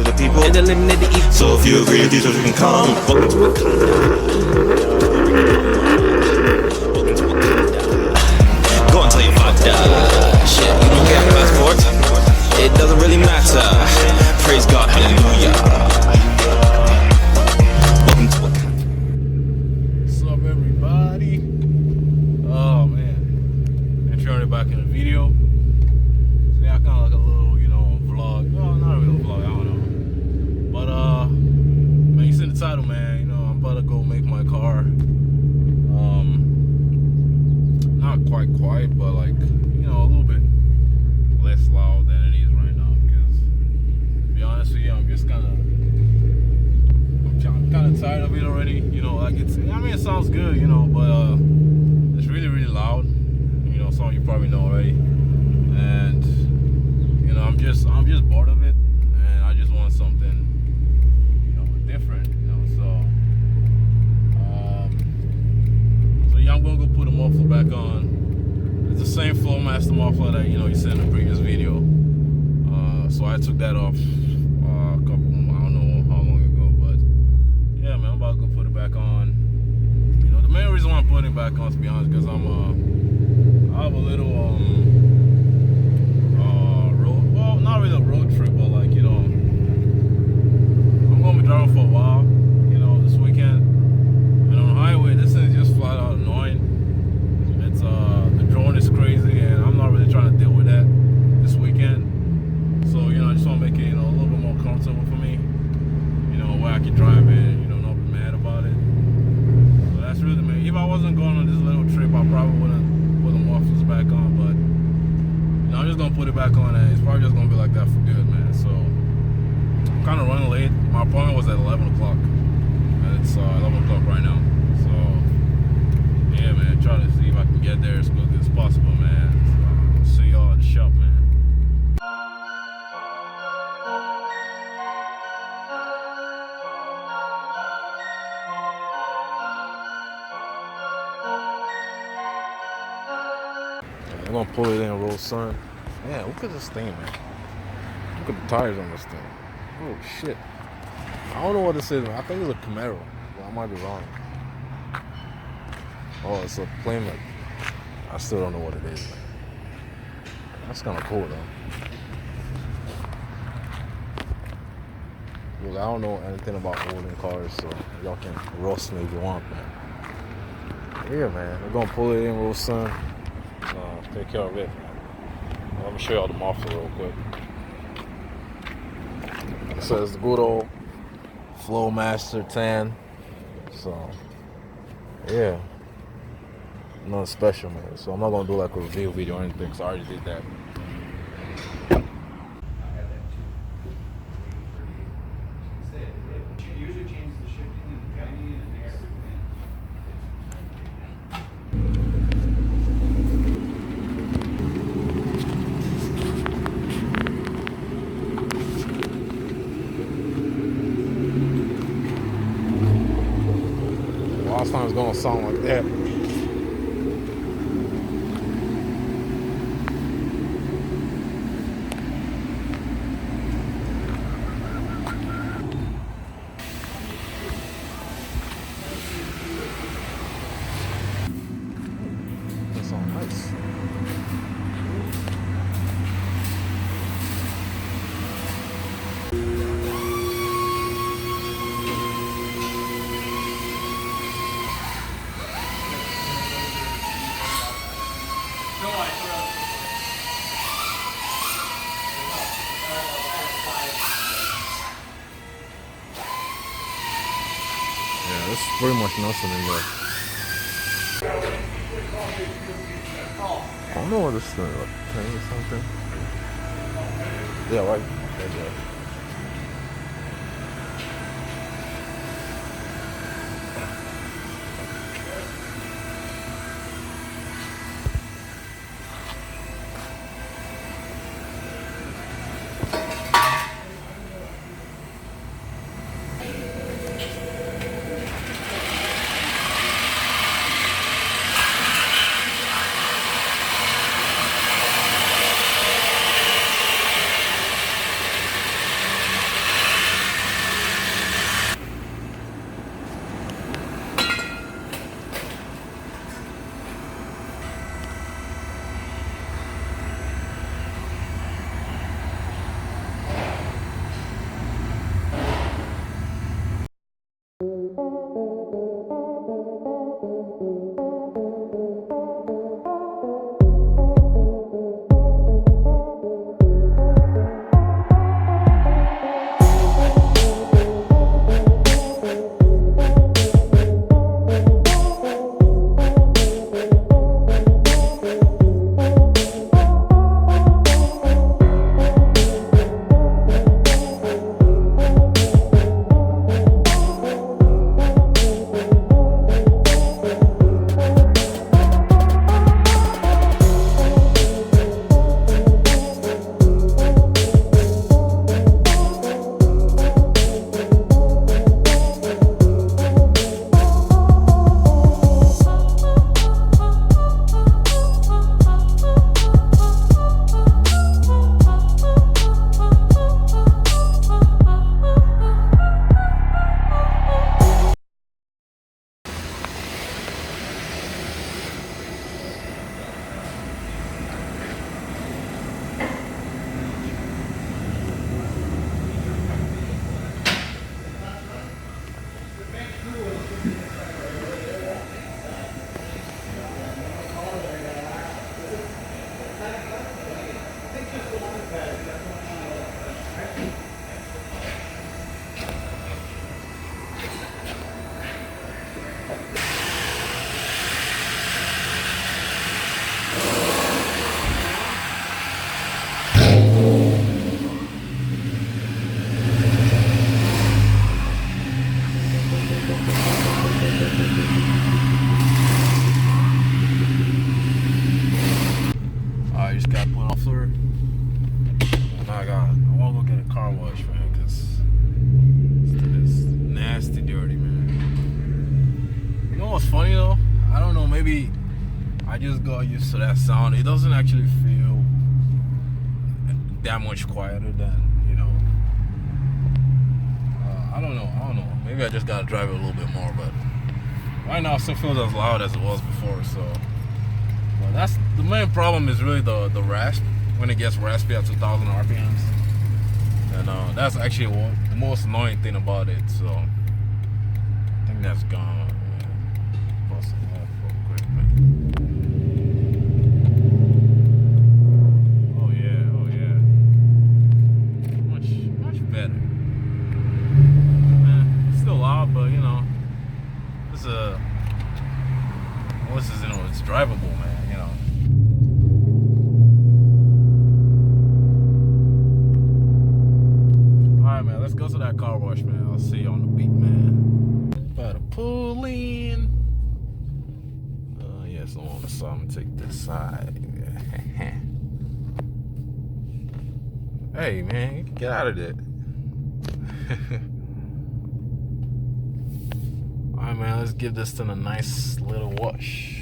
to the people and eliminate the evil. So if you agree with these, you can come. Welcome to Wakanda. Welcome to Wakanda. Go and tell your father. Shit, you don't get a passport. It doesn't really matter. Praise God, hallelujah. Welcome to Wakanda. What's up, everybody? Oh man, and showing it back in the video. Today I kind of like a little, vlog. No, not really a vlog. I don't know. But man, you see the title, man. I'm about to go make my car. Not quite quiet, but like a little bit less loud than it is right now. Because to be honest with you, I'm kind of tired of it already. Like it sounds good, but it's really, really loud. Some of you probably know already. And I'm just bored of it, and I just want something, different. So yeah, I'm gonna go put the muffler back on. It's the same Flowmaster muffler that you said in the previous video. So I took that off I don't know how long ago, but yeah, man, I'm about to go put it back on. The main reason why I'm putting it back on, to be honest, because I have a little road, well, not really a road trip, but like I'm gonna be driving for a while, this weekend, and on the highway, this thing is just flat out annoying. It's the drone is crazy, and I'm not really trying to deal with that this weekend. So I just want to make it a little bit more comfortable for me, where I can drive it, not be mad about it. So that's really the main. If I wasn't going on this little trip, I probably wouldn't put the mufflers back on, but I'm just gonna put it back on, and it's probably just gonna be like that for good, man. So I'm kind of running late. My appointment was at 11 o'clock, and it's 11 o'clock right now. So yeah, man, try to see if I can get there as quick as possible, man. So, see y'all at the shop, man. I'm gonna pull it in, roll, son. Man, look at this thing, man. Look at the tires on this thing. Oh shit. I don't know what this is, man. I think it's a Camaro, but I might be wrong. Oh, it's a Plymouth. I still don't know what it is, man. That's kind of cool, though. Look, I don't know anything about holding cars, so y'all can roast me if you want, man. Yeah, man. We're gonna pull it in, roll, son. Take care of it. Let me show y'all the muffler real quick. It says the good old Flowmaster 10. So yeah, nothing special, man. So I'm not gonna do like a review video or anything, because I already did that. Last time it's gonna sound like that. That sounds nice. Yeah, this is pretty much nothing in there. I don't know what this thing is, like 10 or something. Yeah, right. Yeah. just got used to that sound. It doesn't actually feel that much quieter than, you know. I don't know. Maybe I just gotta drive it a little bit more, but right now it still feels as loud as it was before. So, but that's the main problem is really the rasp when it gets raspy at 2,000 RPMs, and that's actually the most annoying thing about it. So, I think that's gone. Bust it off real quick, man. Oh yeah. Much better. Still loud, but you know, this is it's drivable, man. You know. All right, man. Let's go to that car wash, man. I'll see you on the beat, man. About to pull in. Yes, I'm on the side. I'm gonna take this side. Hey, man, get out of there. Alright, man, let's give this thing a nice little wash.